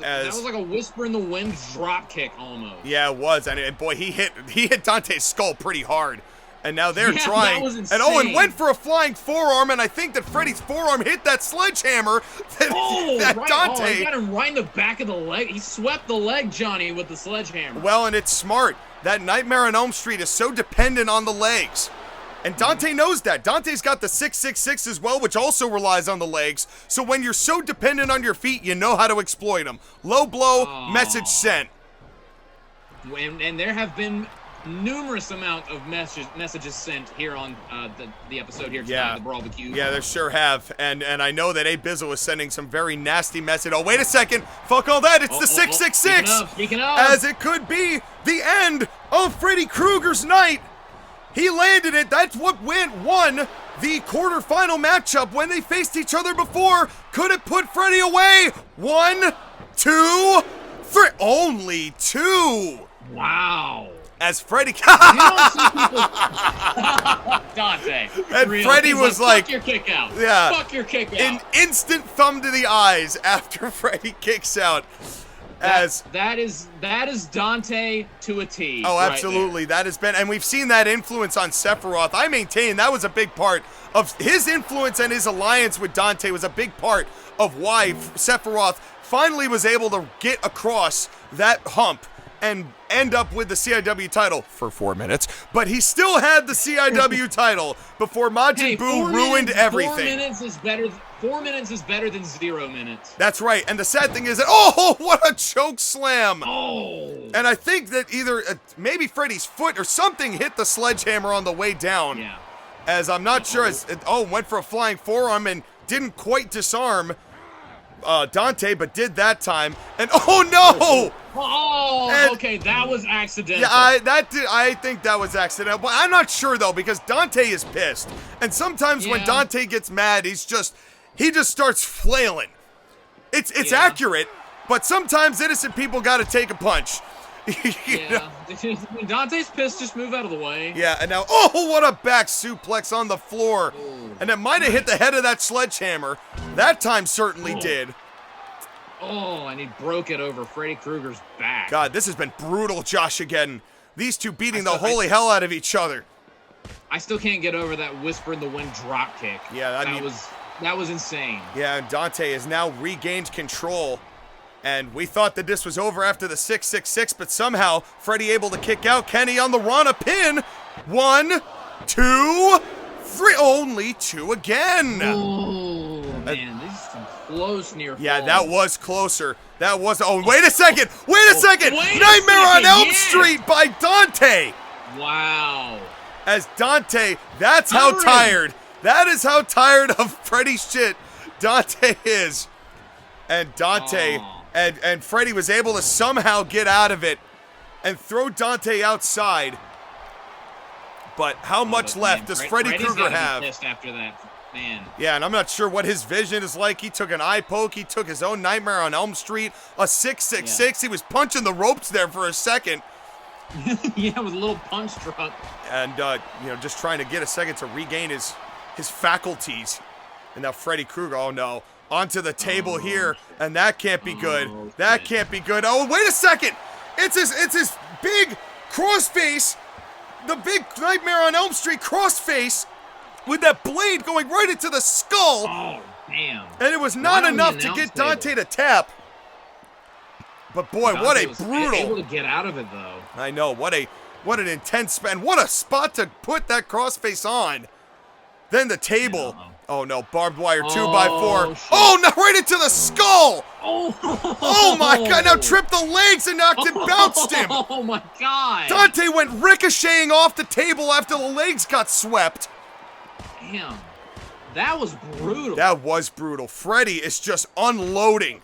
That was like a whisper in the wind drop kick almost. Yeah, it was. And boy, he hit Dante's skull pretty hard. And now they're trying. That was insane. And Owen went for a flying forearm, and I think that Freddy's forearm hit that sledgehammer that Dante. Oh, he got him right in the back of the leg. He swept the leg, Johnny, with the sledgehammer. Well, and it's smart. That Nightmare on Elm Street is so dependent on the legs. And Dante knows that. Dante's got the 666 as well, which also relies on the legs. So when you're so dependent on your feet, you know how to exploit them. Low blow, message sent. And there have been numerous amount of messages sent here on the episode here tonight, the Brawl-B-Cue. Yeah, there sure have. And I know that Abizzle was sending some very nasty message. Oh, wait a secon. Fuck all that. It's the 666. Speaking of. As it could be the end of Freddy Krueger's night. He landed it. That's what won the quarterfinal matchup when they faced each other before. Could it put Freddy away? 1, 2, 3. Only 2. Wow. As Freddy... You don't see people... Dante. And Real. Freddy He's was fuck your kick out. Yeah. Fuck your kick out. An instant thumb to the eyes after Freddy kicks out. That is Dante to a T. Oh, absolutely. Right, that has been, and we've seen that influence on Sephiroth. I maintain that was a big part of his influence, and his alliance with Dante was a big part of why Sephiroth finally was able to get across that hump and end up with the CIW title for 4 minutes. But he still had the CIW title before Majin Buu ruined everything. 4 minutes is better than 0 minutes. That's right. And the sad thing is that, oh, what a choke slam. Oh. And I think that either maybe Freddy's foot or something hit the sledgehammer on the way down. Yeah. As I'm not sure. Went for a flying forearm and didn't quite disarm Dante, but did that time. And oh no! Okay, that was accidental. Yeah, I think that was accidental, but I'm not sure though because Dante is pissed, and sometimes when Dante gets mad, he just starts flailing. It's accurate, but sometimes innocent people got to take a punch. When Dante's pissed, just move out of the way. Yeah, and now, oh, what a back suplex on the floor. And it might have hit the head of that sledgehammer. That time certainly did. Oh, and he broke it over Freddy Krueger's back. God, this has been brutal, Joshageddon. These two beating the holy hell out of each other. I still can't get over that whisper in the wind drop kick. Yeah, that was insane. Yeah, and Dante has now regained control. And we thought that this was over after the 666, but somehow Freddy able to kick out. Kenny on the run, a pin. 1, 2, 3. Only 2 again. Oh, man, this is some close near falls. Yeah, that was closer. That was. Oh, wait a second. Wait a second. Nightmare on Elm Street by Dante. Wow. As Dante, that's how tired. That is how tired of Freddy's shit Dante is. And Dante. And Freddy was able to somehow get out of it and throw Dante outside. But how much left does Freddy Krueger have? Pissed after that, man. Yeah, and I'm not sure what his vision is like. He took an eye poke. He took his own Nightmare on Elm Street. A 666. He was punching the ropes there for a second. Yeah, with a little punch drop. And, just trying to get a second to regain his faculties. And now Freddy Krueger, oh no. Onto the table here, and that can't be good. That can't be good. Oh, wait a second! It's his big crossface, the big Nightmare on Elm Street crossface, with that blade going right into the skull. Oh, damn! And it was not enough to get Dante to tap. But boy, what a brutal! Able to get out of it though. I know what an intense span. What a spot to put that crossface on. Then the table. Oh no, barbed wire 2x4. Shit. Oh no, right into the skull! Oh my god, now tripped the legs and knocked him, bounced him! Oh my god! Dante went ricocheting off the table after the legs got swept. Damn. That was brutal. That was brutal. Freddy is just unloading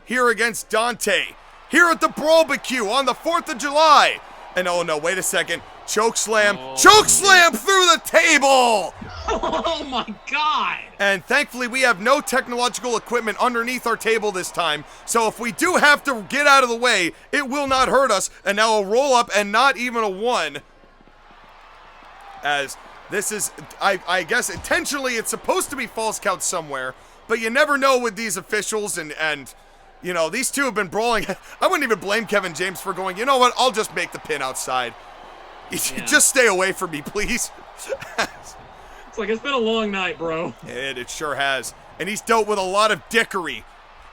here against Dante. Here at the Brawl-B-Cue on the 4th of July. And oh no, wait a second. Choke slam. Choke slam through the table! Oh my god! And thankfully we have no technological equipment underneath our table this time, so if we do have to get out of the way, it will not hurt us. And now a roll up and not even a 1. As this is, I guess intentionally it's supposed to be false count somewhere, but you never know with these officials and you know, these two have been brawling. I wouldn't even blame Kevin James for going, you know what, I'll just make the pin outside. Yeah. Just stay away from me, please. It's like, it's been a long night, bro. It sure has. And he's dealt with a lot of dickery.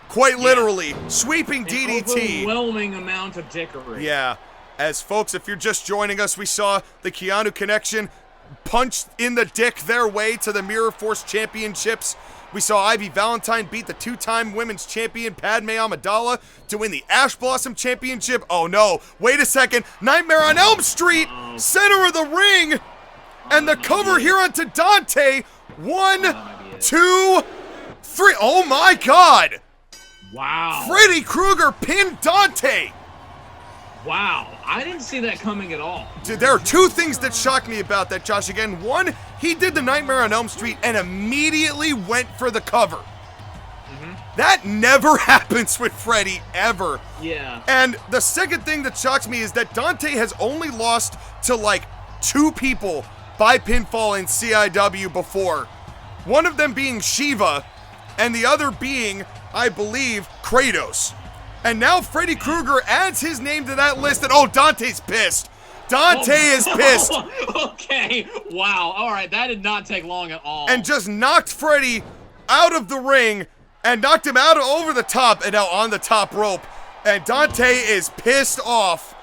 Quite literally. Sweeping DDT. Overwhelming amount of dickery. Yeah. As folks, if you're just joining us, we saw the Keanu Konnection punched in the dick their way to the Mirror Force Championships. We saw Valentine beat the 2-time women's champion Padmé Amidala to win the Ash Blossom Championship. Oh no, wait a second. Nightmare on Elm Street, center of the ring. And the cover here onto Dante. 1, 2, 3. Oh my god. Wow. Freddy Krueger pinned Dante. Wow, I didn't see that coming at all. Dude, there are 2 things that shocked me about that, Josh. Again, one, he did the Nightmare on Elm Street and immediately went for the cover. That never happens with Freddy, ever. Yeah. And the second thing that shocks me is that Dante has only lost to like 2 people by pinfall in CIW before. One of them being Shiva, and the other being, I believe, Kratos. And now Freddy Krueger adds his name to that list, and oh, Dante's pissed. Dante is pissed. Okay, wow. All right, that did not take long at all. And just knocked Freddy out of the ring and knocked him out over the top and now on the top rope. And Dante is pissed off.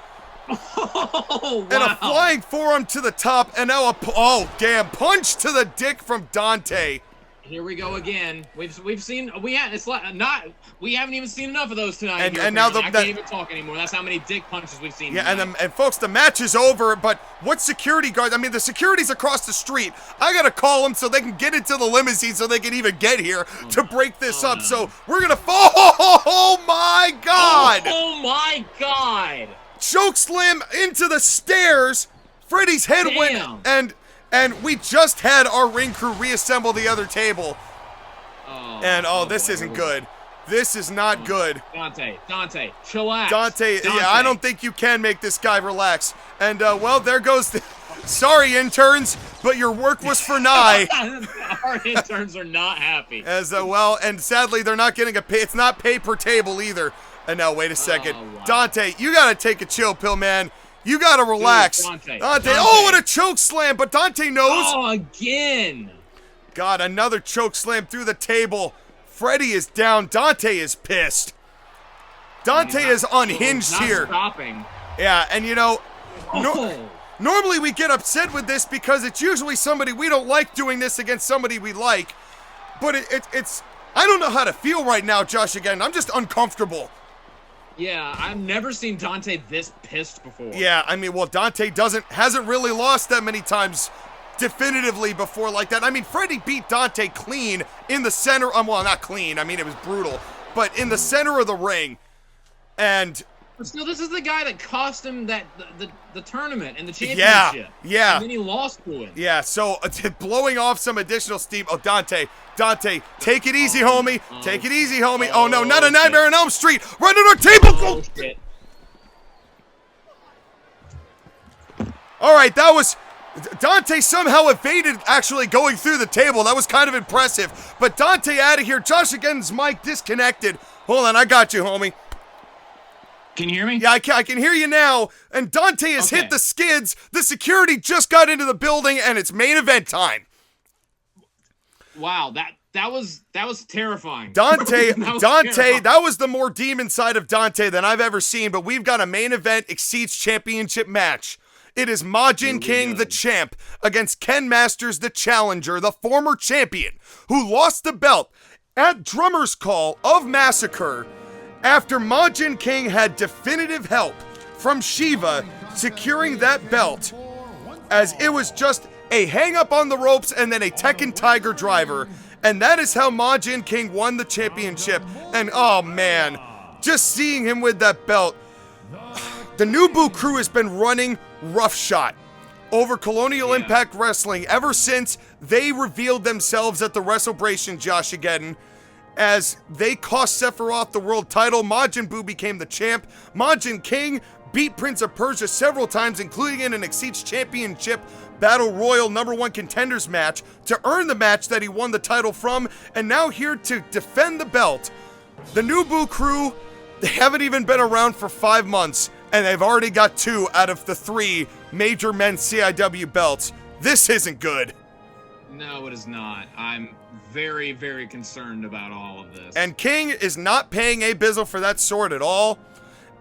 Oh, wow. And a flying forearm to the top and now oh, damn, punch to the dick from Dante. Here we go again. We've seen we haven't even seen enough of those tonight. And now I can't even talk anymore. That's how many dick punches we've seen. Yeah, tonight. and folks, the match is over. But what security guard? I mean, the security's across the street. I gotta call them so they can get into the limousine so they can even get here to break this up. No. So we're gonna fall. Oh my God! Oh my God! Choke slam into the stairs. Freddy's head went and we just had our ring crew reassemble the other table. This isn't good. This is not good. Dante, chillax. Dante, yeah, I don't think you can make this guy relax. And, well, there goes the... Sorry, interns, but your work was for naught. Our interns are not happy. Well, and sadly, they're not getting a pay... It's not pay per table either. And now, wait a second. Wow. Dante, you gotta take a chill pill, man. You gotta relax. Dude, Dante. Oh, what a choke slam, but Dante knows. Oh, again. God, another choke slam through the table. Freddy is down. Dante is pissed. Dante is unhinged here. Stopping. Yeah, and you know, normally we get upset with this because it's usually somebody we don't like doing this against somebody we like. But it's I don't know how to feel right now, Josh, again. I'm just uncomfortable. Yeah, I've never seen Dante this pissed before. Yeah, I mean, well, Dante hasn't really lost that many times definitively before like that. I mean, Freddy beat Dante clean in the center. Well, not clean. I mean, it was brutal. But in the center of the ring. And... But still, this is the guy that cost him the tournament and the championship. Yeah. And then he lost to him. Yeah, so blowing off some additional steam. Oh, Dante, take it easy, homie. Take it easy, homie. Oh, no, not a Nightmare on Elm Street. Right on our table. Oh, shit. All right, that was... Dante somehow evaded actually going through the table. That was kind of impressive. But Dante out of here. Josh again's mic disconnected. Hold on, I got you, homie. Can you hear me? Yeah, I can hear you now. And Dante has hit the skids. The security just got into the building, and it's main event time. Wow, that was terrifying. Dante, terrifying. that was the more demon side of Dante than I've ever seen. But we've got a main event XYZ Championship match. It is Majin King, the champ, against Ken Masters, the challenger, the former champion, who lost the belt at Drummer's Call of Massacre after Majin King had definitive help from Shiva securing that belt, as it was just a hang-up on the ropes and then a Tekken Tiger driver. And that is how Majin King won the championship. And oh man, just seeing him with that belt. The Nubu crew has been running roughshod over Colonial Impact Wrestling ever since they revealed themselves at the WrestleBration, JOSHAGEDDON, as they cost Sephiroth the world title. Majin Buu became the champ. Majin King beat Prince of Persia several times, including in an XYZ Championship Battle Royal #1 contenders match to earn the match that he won the title from, and now here to defend the belt. The Nubu crew, they haven't even been around for 5 months, and they've already got 2 out of the 3 major men's CIW belts. This isn't good. No, it is not. I'm very, very concerned about all of this. And King is not paying Abizzle for that sword at all.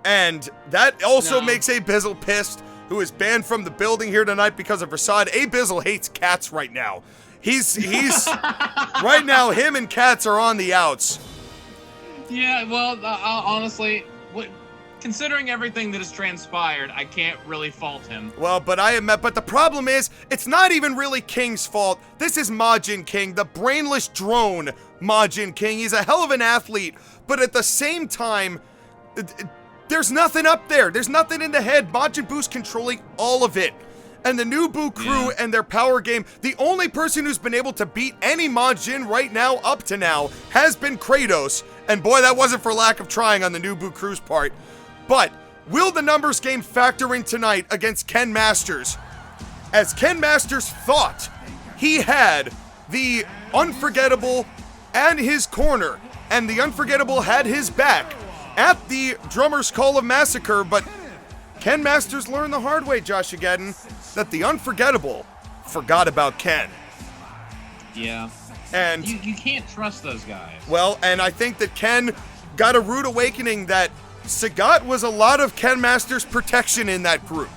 And that also makes Abizzle pissed, who is banned from the building here tonight because of Rasad. Abizzle hates cats right now. He's right now, him and cats are on the outs. Yeah, well, honestly, considering everything that has transpired, I can't really fault him. Well, but the problem is, it's not even really King's fault. This is Majin King, the brainless drone Majin King. He's a hell of an athlete, but at the same time, there's nothing up there. There's nothing in the head. Majin Buu's controlling all of it. And the Nubu crew and their power game, the only person who's been able to beat any Majin right now, up to now, has been Kratos. And boy, that wasn't for lack of trying on the new Boo Crew's part. But will the numbers game factor in tonight against Ken Masters? As Ken Masters thought he had the Unforgettable and his corner, and the Unforgettable had his back at the Drummer's Call of Massacre, but Ken Masters learned the hard way, JOSHAGEDDON, that the Unforgettable forgot about Ken. Yeah. And you can't trust those guys. Well, and I think that Ken got a rude awakening that Sagat was a lot of Ken Masters' protection in that group.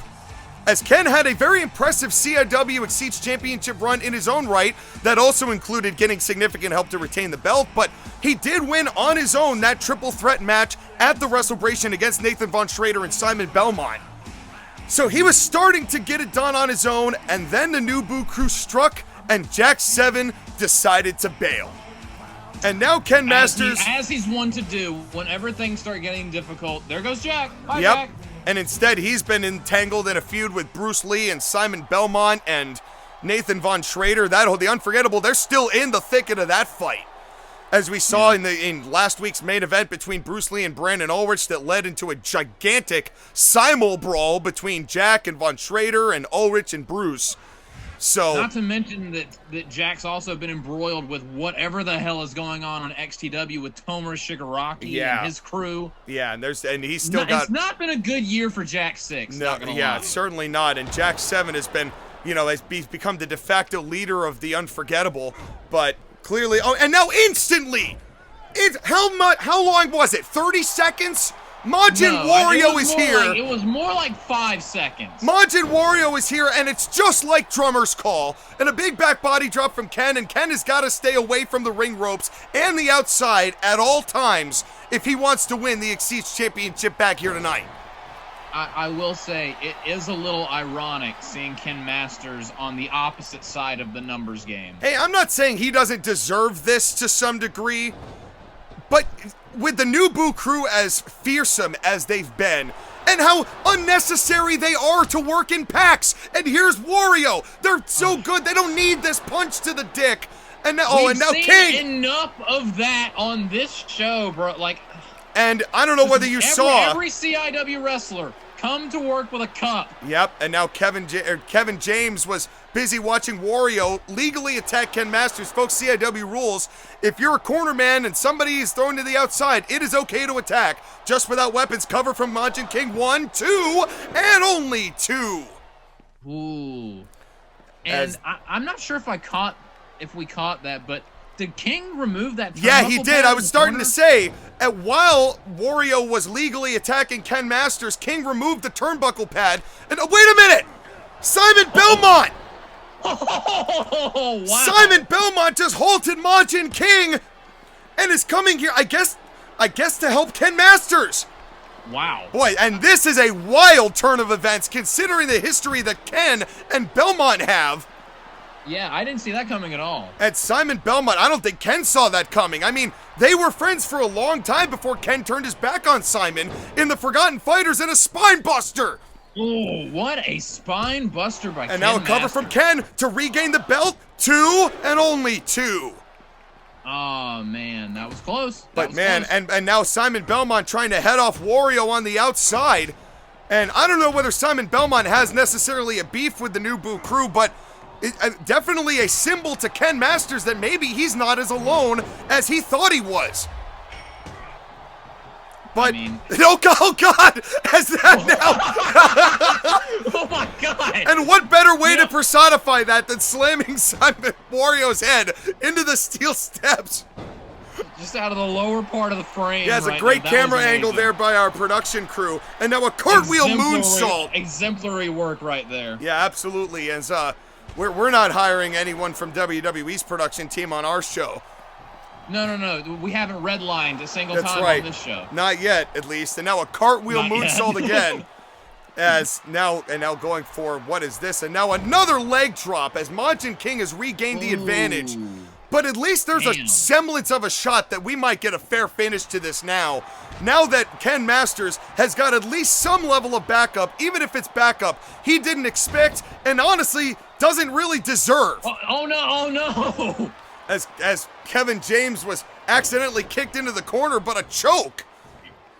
As Ken had a very impressive CIW XYZ Championship run in his own right that also included getting significant help to retain the belt, but he did win on his own that triple threat match at the WrestleBration against Nathan Von Schrader and Simon Belmont. So he was starting to get it done on his own, and then the new Boo Crew struck, and Jack 7 decided to bail. And now Ken Masters... As he's one to do, whenever things start getting difficult, there goes Jack. Bye, yep. Jack. And instead, he's been entangled in a feud with Bruce Lee and Simon Belmont and Nathan Von Schrader. The Unforgettable, they're still in the thicket of that fight. As we saw in last week's main event between Bruce Lee and Brandon Ulrich that led into a gigantic simul brawl between Jack and Von Schrader and Ulrich and Bruce. So, not to mention that Jack's also been embroiled with whatever the hell is going on XTW with Tomer Shigaraki and his crew. Yeah, and he's still got... It's not been a good year for Jack 6. No, yeah, certainly not. And Jack 7 has been, has become the de facto leader of the Unforgettable, but clearly... Oh, and now instantly! How long was it? 30 seconds? Majin Wario is here. It was more like 5 seconds. Majin Wario is here, and it's just like Drummer's Call. And a big back body drop from Ken, and Ken has got to stay away from the ring ropes and the outside at all times if he wants to win the XYZ Championship back here tonight. I will say, it is a little ironic seeing Ken Masters on the opposite side of the numbers game. Hey, I'm not saying he doesn't deserve this to some degree, but... with the new Boo Crew as fearsome as they've been, and how unnecessary they are to work in packs, and here's Wario. They're so good, they don't need this punch to the dick. And now, We've seen King. Enough of that on this show, bro. Like, and I don't know whether you saw every CIW wrestler come to work with a cup. Yep, and now Kevin James was busy watching Wario legally attack Ken Masters. Folks, CIW rules. If you're a corner man and somebody is thrown to the outside, it is okay to attack. Just without weapons, cover from Majin King. 1, 2, and only 2. Ooh. And I'm not sure if we caught that, but did King remove that turnbuckle? Yeah, he did. I was starting to say, while Wario was legally attacking Ken Masters, King removed the turnbuckle pad. And wait a minute! Simon Belmont! Oh, wow. Simon Belmont just halted Majin King and is coming here, I guess to help Ken Masters. Wow. Boy, and this is a wild turn of events considering the history that Ken and Belmont have. Yeah, I didn't see that coming at all. And Simon Belmont, I don't think Ken saw that coming. I mean, they were friends for a long time before Ken turned his back on Simon in the Forgotten Fighters and a spine buster. Oh, what a spine buster by Ken. And now a cover from Ken to regain the belt. 2 and only 2. Oh, man, that was close. But man, and now Simon Belmont trying to head off Wario on the outside. And I don't know whether Simon Belmont has necessarily a beef with the new Boo Crew, but definitely a symbol to Ken Masters that maybe he's not as alone as he thought he was. But, oh God, as that now. Oh my God. And what better way to personify that than slamming Simon Wario's head into the steel steps? Just out of the lower part of the frame. Yeah, it's a great camera angle there by our production crew. And now a cartwheel moonsault. Exemplary work right there. Yeah, absolutely. As we're not hiring anyone from WWE's production team on our show. No. We haven't redlined a single time on this show. Not yet, at least. And now a cartwheel moonsault again. As now going for, what is this? And now another leg drop as Majin King has regained the advantage. But at least there's a semblance of a shot that we might get a fair finish to this now. Now that Ken Masters has got at least some level of backup, even if it's backup he didn't expect and honestly doesn't really deserve. Oh no. as Kevin James was accidentally kicked into the corner, but a choke.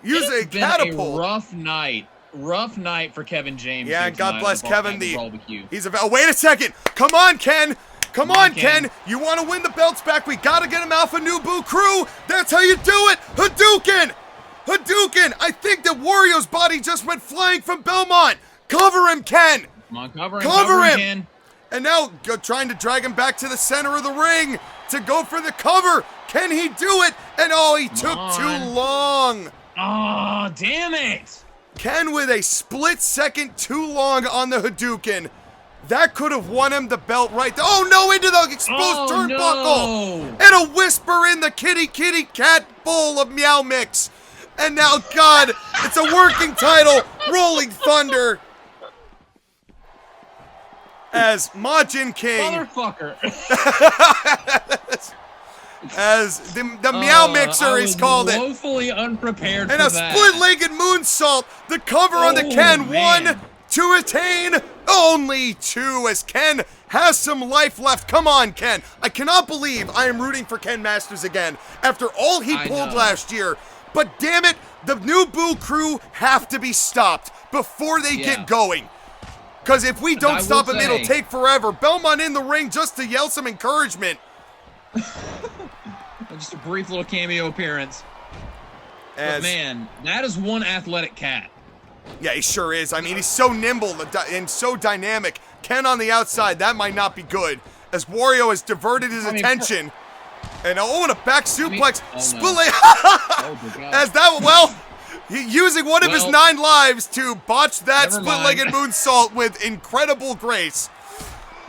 Use a catapult. A rough night for Kevin James. Yeah, God bless Kevin. He's a. Oh, wait a second. Come on, Ken. Come on, Ken. You want to win the belts back? We got to get him Alpha Nubu Crew. That's how you do it. Hadouken. Hadouken. I think that Wario's body just went flying from Belmont. Cover him, Ken. Come on, cover him. Ken. And now trying to drag him back to the center of the ring to go for the cover. Can he do it? And oh, he took too long. Oh, damn it. Ken with a split second too long on the Hadouken. That could have won him the belt right there. Oh no, into the exposed turnbuckle. No. And a whisper in the kitty cat bowl of Meow Mix. And now, God, it's a working title, Rolling Thunder. As Majin King. Motherfucker. As the Meow Mixer is called it. Woefully unprepared and for a split-legged moonsault. The cover on the Ken. Man. 1 to attain. Only 2 as Ken has some life left. Come on, Ken. I cannot believe I am rooting for Ken Masters again after all he pulled last year. But damn it, the new Boo crew have to be stopped before they get going. Because if we don't stop him, it'll take forever. Belmont in the ring just to yell some encouragement. Just a brief little cameo appearance. But man, that is one athletic cat. Yeah, he sure is. I mean, he's so nimble and so dynamic. Ken on the outside, that might not be good. As Wario has diverted his attention. And and a back suplex. As that, well, using one of his 9 lives to botch that split-legged moonsault with incredible grace.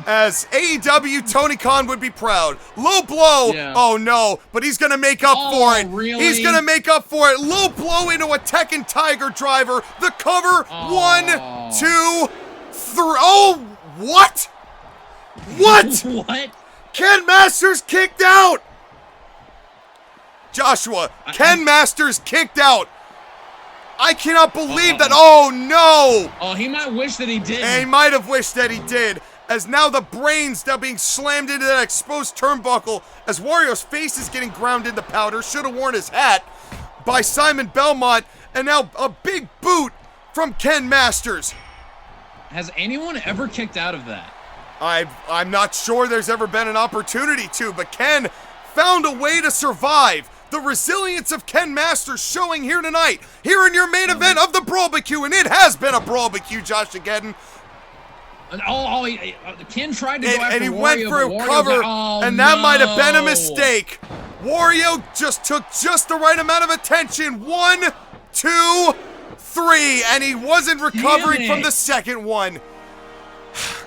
As AEW, Tony Khan would be proud. Low blow. Yeah. Oh, no. But he's going to make up for it. Really? He's going to make up for it. Low blow into a Tekken Tiger driver. The cover. 1, 2, 3. Oh, what? What? What? Ken Masters kicked out. Joshua, Ken Masters kicked out. I cannot believe that. Oh, no. Oh, he might wish that he did. And he might have wished that he did. As now the brains now being slammed into that exposed turnbuckle as Wario's face is getting ground into powder. Should have worn his hat by Simon Belmont. And now a big boot from Ken Masters. Has anyone ever kicked out of that? I'm not sure there's ever been an opportunity to, but Ken found a way to survive. The resilience of Ken Masters showing here tonight, here in your main event of the Brawl-B-Cue, and it has been a Brawl-B-Cue, JOSHAGEDDON. Ken tried to go after and he Wario, went for a cover, and that might have been a mistake. Wario just took just the right amount of attention. 1, 2, 3, and he wasn't recovering from the second one.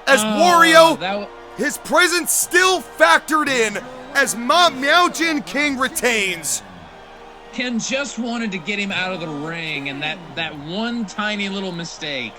As Wario, his presence still factored in as Majin King retains. Ken just wanted to get him out of the ring, and that one tiny little mistake.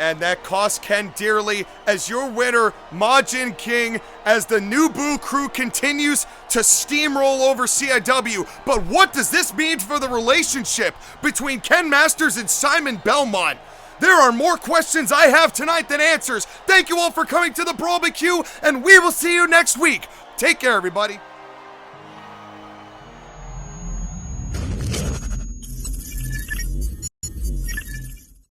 And that cost Ken dearly as your winner, Majin King, as the new Boo crew continues to steamroll over CIW. But what does this mean for the relationship between Ken Masters and Simon Belmont? There are more questions I have tonight than answers. Thank you all for coming to the Brawl-B-Cue, and we will see you next week. Take care, everybody.